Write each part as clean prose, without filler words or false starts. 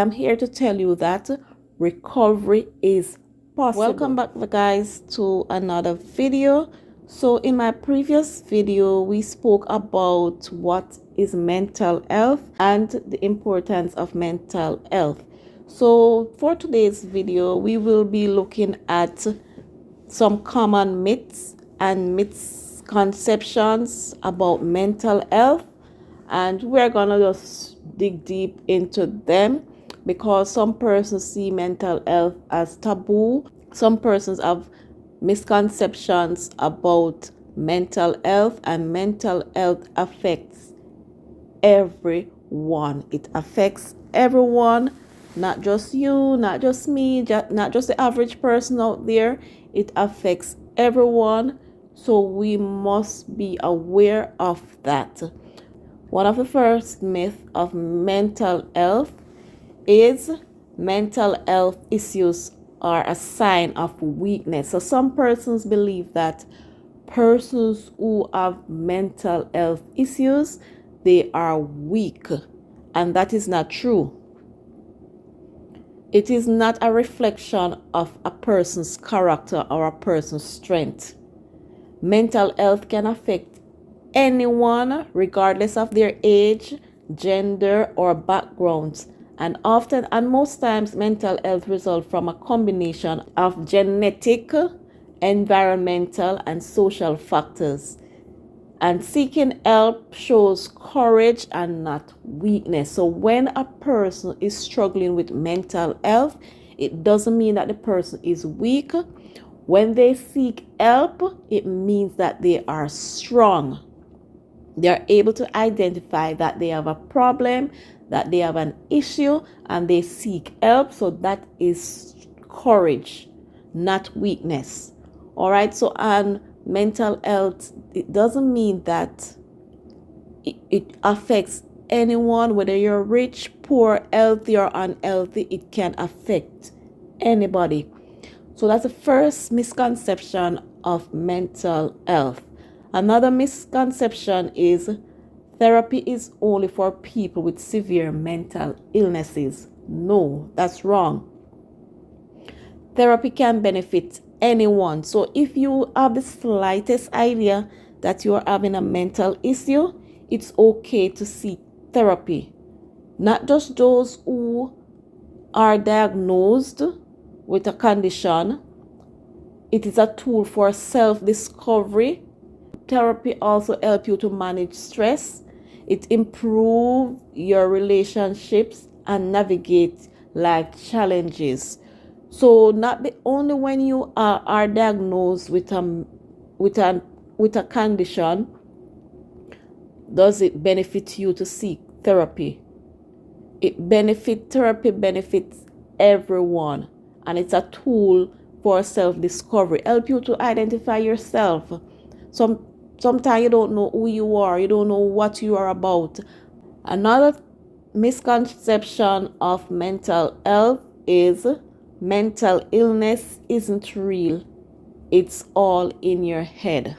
am here to tell you that recovery is possible. Welcome back, guys, to another video. So in my previous video, we spoke about what is mental health and the importance of mental health. So for today's video, we will be looking at some common myths and misconceptions about mental health, and we're gonna just dig deep into them because some persons see mental health as taboo. Some persons have misconceptions about mental health, and mental health affects everyone. It affects everyone, not just you, not just me, not just the average person out there. It affects everyone, so we must be aware of that. One of the first myths of mental health is mental health issues are a sign of weakness. So some persons believe that persons who have mental health issues, they are weak, and that is not true. It is not a reflection of a person's character or a person's strength. Mental health can affect anyone regardless of their age, gender, or backgrounds, and often and most times mental health results from a combination of genetic, environmental, and social factors. And seeking help shows courage and not weakness. So when a person is struggling with mental health, it doesn't mean that the person is weak. When they seek help, it means that they are strong. They are able to identify that they have a problem, that they have an issue, and they seek help. So that is courage, not weakness. All right. So, and mental health, it doesn't mean that it affects anyone, whether you're rich, poor, healthy, or unhealthy. It can affect anybody. So that's the first misconception of mental health. Another misconception is therapy is only for people with severe mental illnesses. No, that's wrong. Therapy can benefit anyone. So if you have the slightest idea that you are having a mental issue, it's okay to seek therapy. Not just those who are diagnosed with a condition. It is a tool for self-discovery. Therapy also helps you to manage stress. It improves your relationships and navigate life challenges. So not the only when you are diagnosed with a condition does it benefit you to seek therapy. Therapy benefits everyone, and it's a tool for self-discovery. Help you to identify yourself. Sometimes you don't know who you are, you don't know what you are about. Another misconception of mental health is mental illness isn't real. It's all in your head.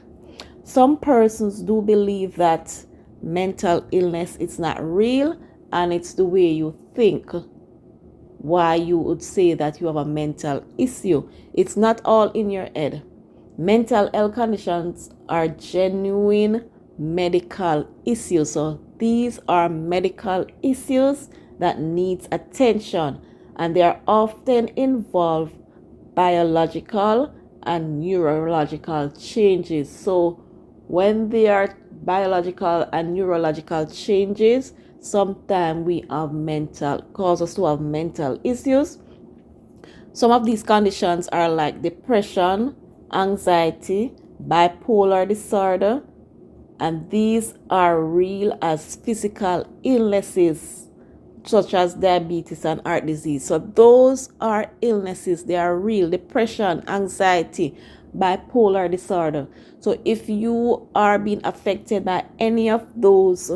Some persons do believe that mental illness is not real, and it's the way you think why you would say that you have a mental issue. It's not all in your head. Mental health conditions are genuine medical issues. So these are medical issues that need attention, and they are often involve biological and neurological changes. So when there are biological and neurological changes, sometimes we have cause us to have mental issues. Some of these conditions are like depression, anxiety, bipolar disorder, and these are real as physical illnesses such as diabetes and heart disease. So those are illnesses, they are real. Depression, anxiety, bipolar disorder. So if you are being affected by any of those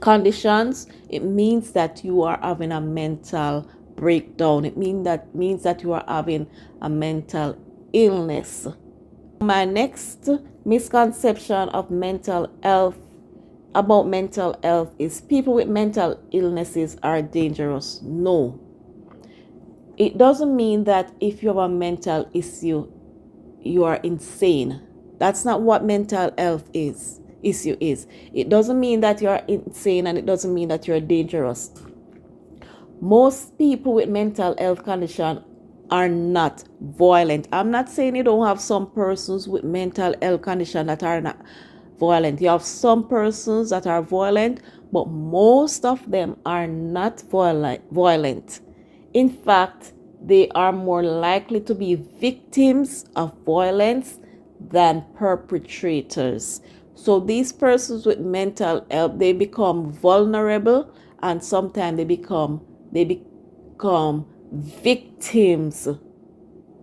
conditions, it means that you are having a mental breakdown. It means that you are having a mental illness. My next misconception of mental health about mental health is people with mental illnesses are dangerous. No. It doesn't mean that if you have a mental issue, you are insane. That's not what mental health issue is. It doesn't mean that you're insane, and it doesn't mean that you're dangerous. Most people with mental health condition are not violent. I'm not saying you don't have some persons with mental health condition that are not violent. You have some persons that are violent, but most of them are not violent. In fact, they are more likely to be victims of violence than perpetrators. So these persons with mental health, they become vulnerable, and sometimes they become victims.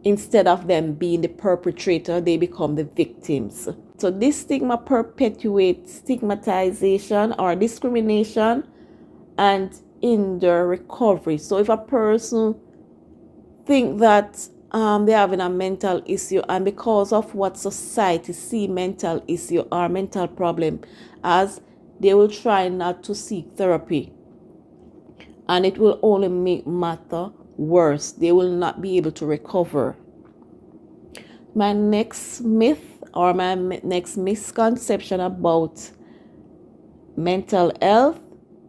Instead of them being the perpetrator, they become the victims. So this stigma perpetuates stigmatization or discrimination and hinder recovery. So if a person think that they're having a mental issue, and because of what society see mental issue or mental problem as, they will try not to seek therapy, and it will only make matter worse. They will not be able to recover. My next myth or my next misconception about mental health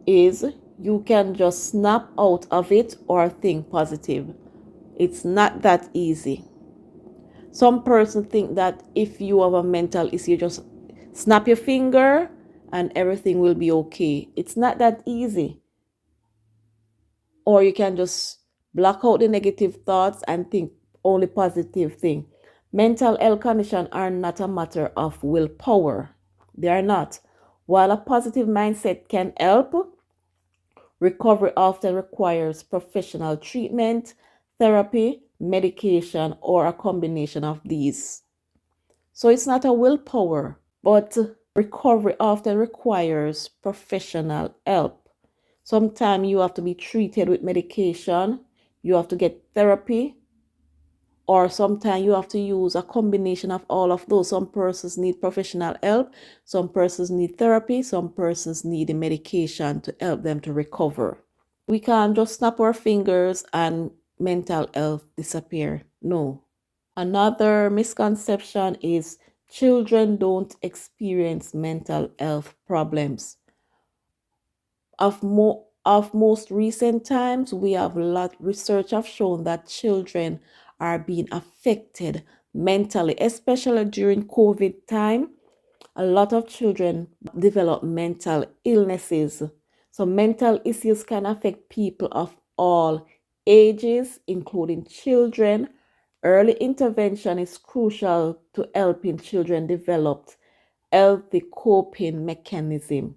is you can just snap out of it or think positive. It's not that easy. Some person think that if you have a mental issue, you just snap your finger and everything will be okay. It's not that easy. Or you can just block out the negative thoughts and think only positive thing. Mental health conditions are not a matter of willpower. They are not. While a positive mindset can help, recovery often requires professional treatment, therapy, medication, or a combination of these. So it's not a willpower, but recovery often requires professional help. Sometimes you have to be treated with medication, you have to get therapy, or sometimes you have to use a combination of all of those. Some persons need professional help, some persons need therapy, some persons need the medication to help them to recover. We can't just snap our fingers and mental health disappear. No. Another misconception is children don't experience mental health problems. Of most recent times, we have a lot research have shown that children are being affected mentally, especially during COVID time. A lot of children develop mental illnesses. So mental issues can affect people of all ages, including children. Early intervention is crucial to helping children develop healthy coping mechanism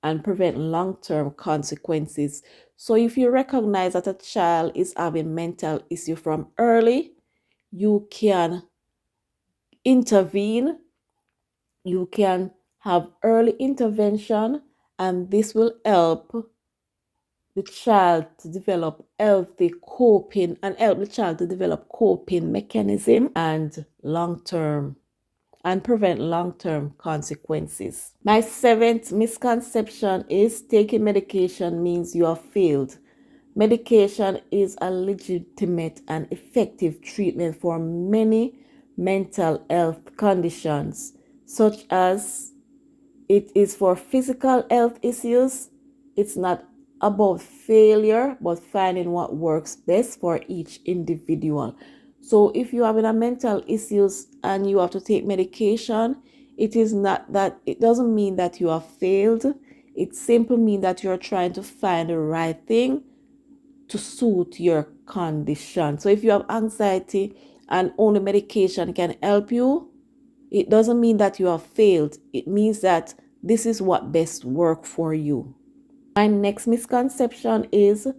and prevent long-term consequences. So if you recognize that a child is having mental issue from early, you can intervene, you can have early intervention, and this will help the child to develop healthy coping and help the child to develop coping mechanism and long-term and prevent long-term consequences. My seventh misconception is taking medication means you have failed. Medication is a legitimate and effective treatment for many mental health conditions, such as it is for physical health issues. It's not about failure, but finding what works best for each individual. So if you're having a mental issues and you have to take medication, it doesn't mean that you have failed. It simply means that you're trying to find the right thing to suit your condition. So if you have anxiety and only medication can help you, it doesn't mean that you have failed. It means that this is what best work for you. My next misconception is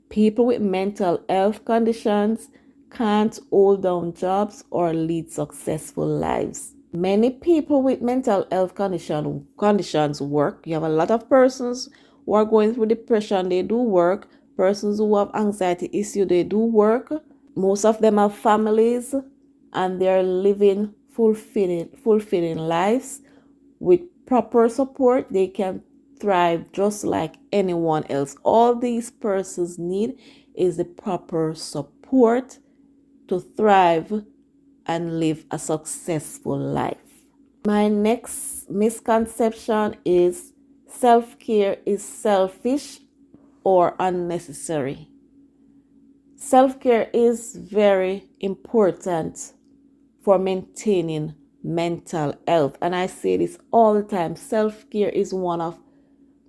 people with mental health conditions can't hold down jobs or lead successful lives. Many people with mental health conditions work. You have a lot of persons who are going through depression, they do work. Persons who have anxiety issue, they do work. Most of them have families and they're living fulfilling lives. With proper support, they can thrive just like anyone else. All these persons need is the proper support to thrive and live a successful life. My next misconception is self-care is selfish or unnecessary. Self-care is very important for maintaining mental health. And I say this all the time. Self-care is one of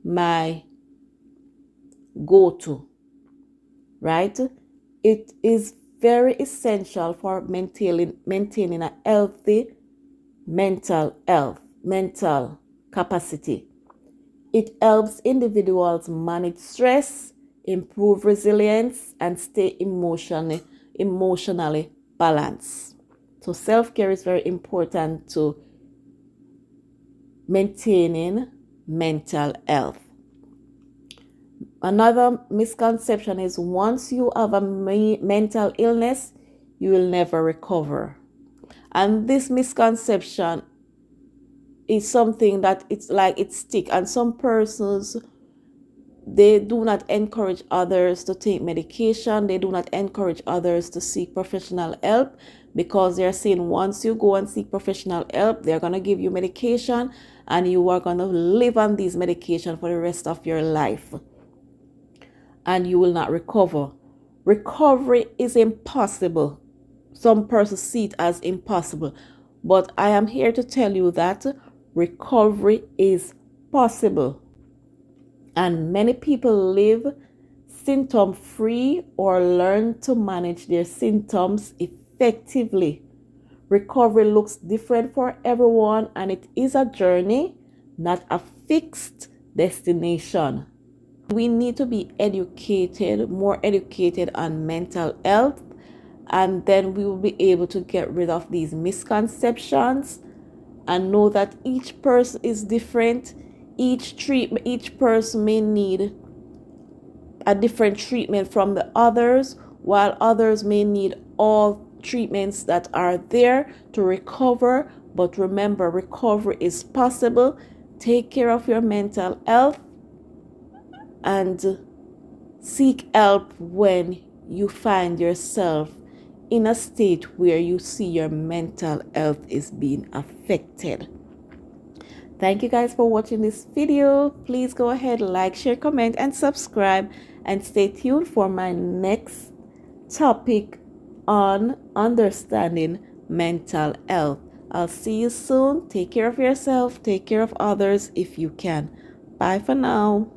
my go-to, right? It is very essential for maintaining a healthy mental health, mental capacity. It helps individuals manage stress, improve resilience, and stay emotionally balanced. So self-care is very important to maintaining mental health. Another misconception is once you have a mental illness, you will never recover. And this misconception is something that it's like it stick, and some persons, they do not encourage others to take medication. They do not encourage others to seek professional help because they're saying once you go and seek professional help, they're going to give you medication and you are going to live on these medication for the rest of your life and you will not recover. Recovery is impossible. Some persons see it as impossible, but I am here to tell you that recovery is possible. And many people live symptom free or learn to manage their symptoms effectively. Recovery looks different for everyone, and it is a journey, not a fixed destination. We need to be educated, more educated on mental health, and then we will be able to get rid of these misconceptions and know that each person is different. Each person may need a different treatment from the others, while others may need all treatments that are there to recover. But remember, recovery is possible. Take care of your mental health and seek help when you find yourself in a state where you see your mental health is being affected. Thank you guys for watching this video. Please go ahead, like, share, comment, and subscribe, and stay tuned for my next topic on understanding mental health. I'll see you soon. Take care of yourself. Take care of others if you can. Bye for now.